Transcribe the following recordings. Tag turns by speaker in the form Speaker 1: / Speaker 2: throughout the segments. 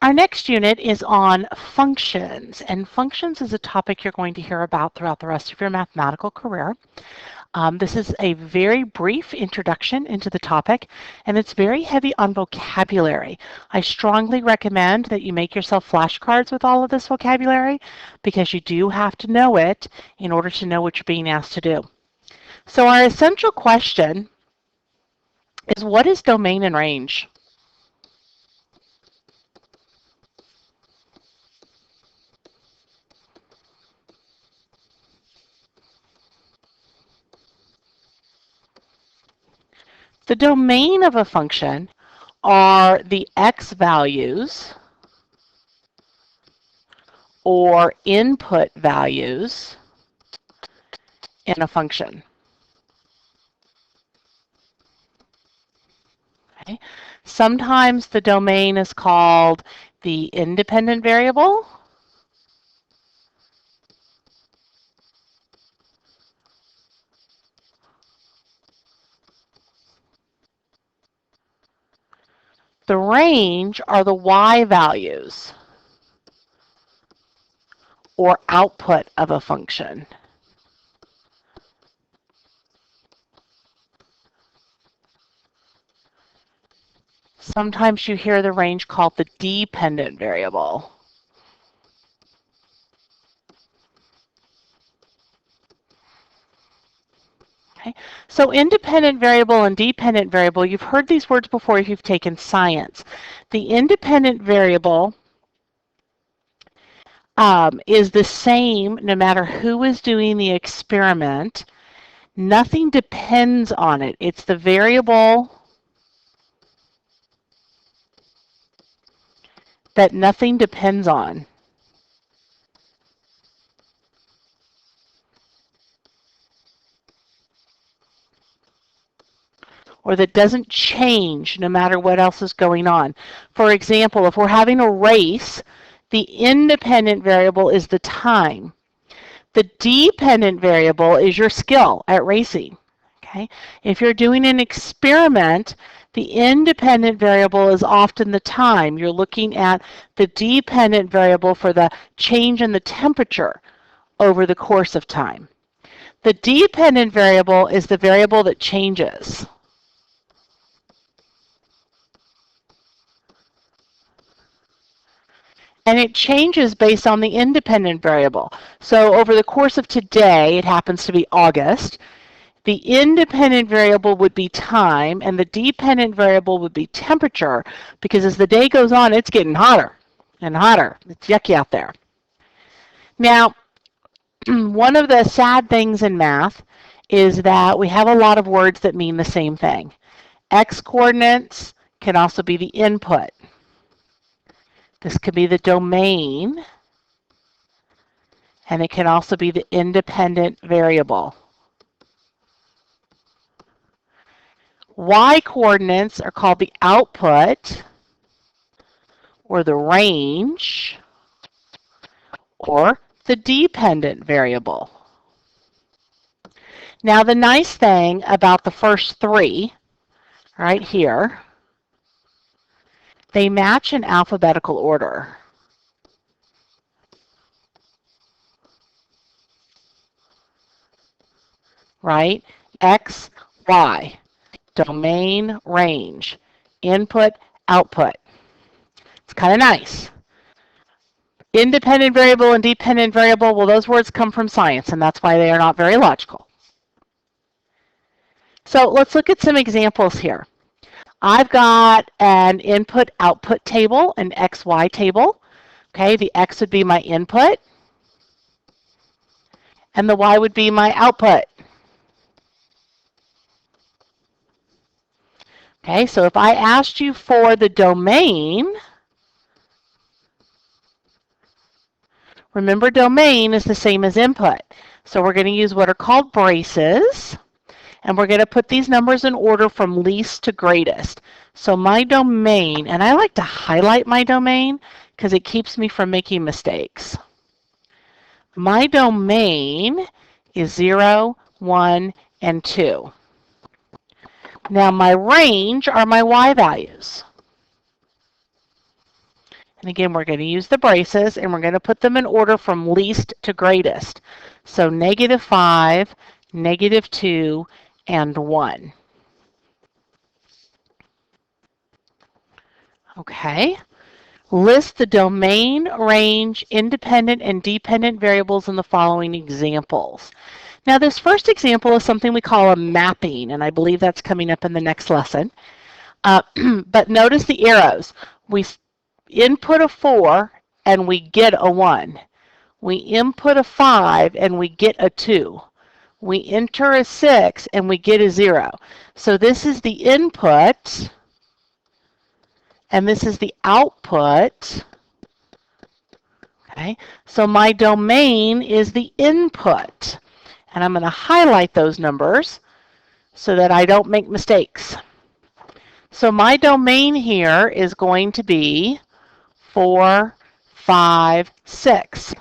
Speaker 1: Our next unit is on functions, and functions is a topic you're going to hear about throughout the rest of your mathematical career. This is a very brief introduction into the topic, and it's very heavy on vocabulary. I strongly recommend that you make yourself flashcards with all of this vocabulary because you do have to know it in order to know what you're being asked to do. So our essential question is, what is domain and range? The domain of a function are the x values or input values in a function. Okay. Sometimes the domain is called the independent variable. The range are the y values or output of a function. Sometimes you hear the range called the dependent variable. Okay. So independent variable and dependent variable, you've heard these words before if you've taken science. The independent variable is the same no matter who is doing the experiment. Nothing depends on it. It's the variable that nothing depends on. Or that doesn't change no matter what else is going on. For example, if we're having a race, the independent variable is the time. The dependent variable is your skill at racing. Okay? If you're doing an experiment, the independent variable is often the time. You're looking at the dependent variable for the change in the temperature over the course of time. The dependent variable is the variable that changes. And it changes based on the independent variable. So over the course of today, it happens to be August, the independent variable would be time, and the dependent variable would be temperature, because as the day goes on, it's getting hotter and hotter. It's yucky out there. Now, one of the sad things in math is that we have a lot of words that mean the same thing. X coordinates can also be the input. This could be the domain, and it can also be the independent variable. Y coordinates are called the output, or the range, or the dependent variable. Now, the nice thing about the first three, right here, they match in alphabetical order. Right? X, Y, domain, range, input, output. It's kind of nice. Independent variable and dependent variable, well, those words come from science, and that's why they are not very logical. So let's look at some examples here. I've got an input-output table, an XY table. Okay, the X would be my input, and the Y would be my output. Okay, so if I asked you for the domain, remember domain is the same as input. So we're going to use what are called braces, and we're going to put these numbers in order from least to greatest. So my domain, and I like to highlight my domain because it keeps me from making mistakes. My domain is 0, 1, and 2. Now my range are my y values. And again, we're going to use the braces, and we're going to put them in order from least to greatest. So -5, -2, and 1. Okay. List the domain, range, independent, and dependent variables in the following examples. Now, this first example is something we call a mapping, and I believe that's coming up in the next lesson. But notice the arrows. We input a 4, and we get a 1. We input a 5, and we get a 2. We enter a 6, and we get a 0. So this is the input, and this is the output. Okay, so my domain is the input. And I'm going to highlight those numbers so that I don't make mistakes. So my domain here is going to be 4, 5, 6.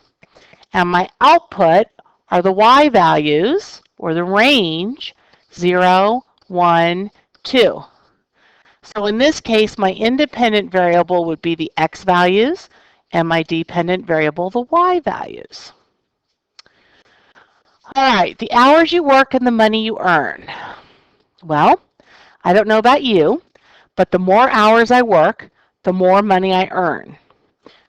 Speaker 1: And my output are the y values, or the range, 0, 1, 2. So in this case, my independent variable would be the x values, and my dependent variable, the y values. All right, the hours you work and the money you earn. Well, I don't know about you, but the more hours I work, the more money I earn.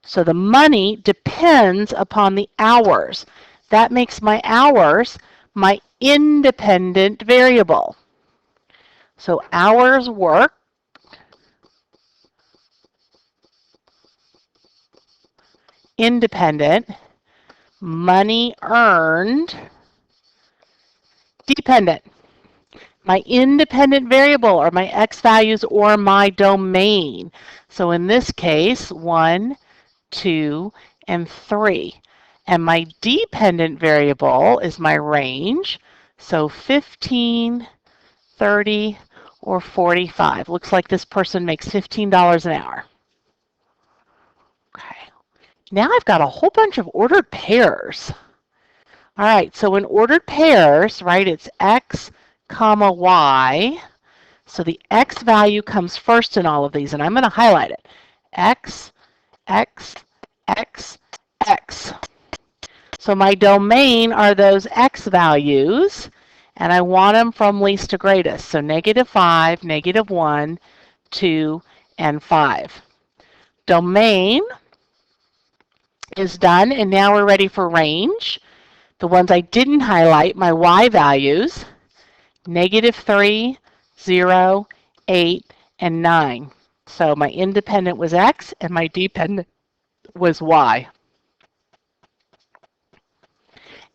Speaker 1: So the money depends upon the hours. That makes my hours my independent variable. So hours worked independent, money earned dependent. My independent variable are my x values or my domain. So in this case, 1, 2, and 3. And my dependent variable is my range. So 15, 30, or 45. Looks like this person makes $15 an hour. Okay. Now I've got a whole bunch of ordered pairs. All right, so in ordered pairs, right, it's x, comma, y. So the x value comes first in all of these, and I'm going to highlight it. X, X, X, X. So my domain are those x values, and I want them from least to greatest. So -5, -1, 2, and 5. Domain is done, and now we're ready for range. The ones I didn't highlight, my y values, -3, 0, 8, and 9. So my independent was x, and my dependent was y.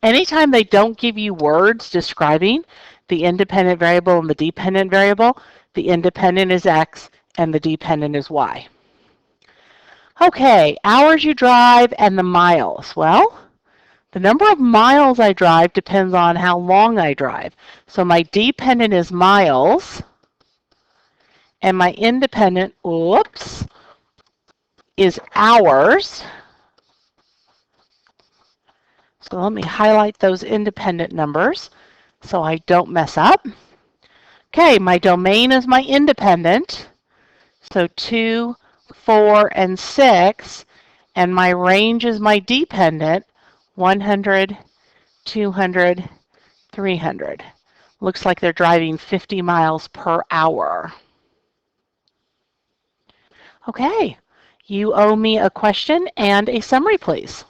Speaker 1: Anytime they don't give you words describing the independent variable and the dependent variable, the independent is x, and the dependent is y. Okay, hours you drive and the miles. Well, the number of miles I drive depends on how long I drive. So my dependent is miles, and my independent, is hours. So let me highlight those independent numbers so I don't mess up. Okay, my domain is my independent. So 2, 4, and 6. And my range is my dependent, 100, 200, 300. Looks like they're driving 50 miles per hour. Okay, you owe me a question and a summary, please.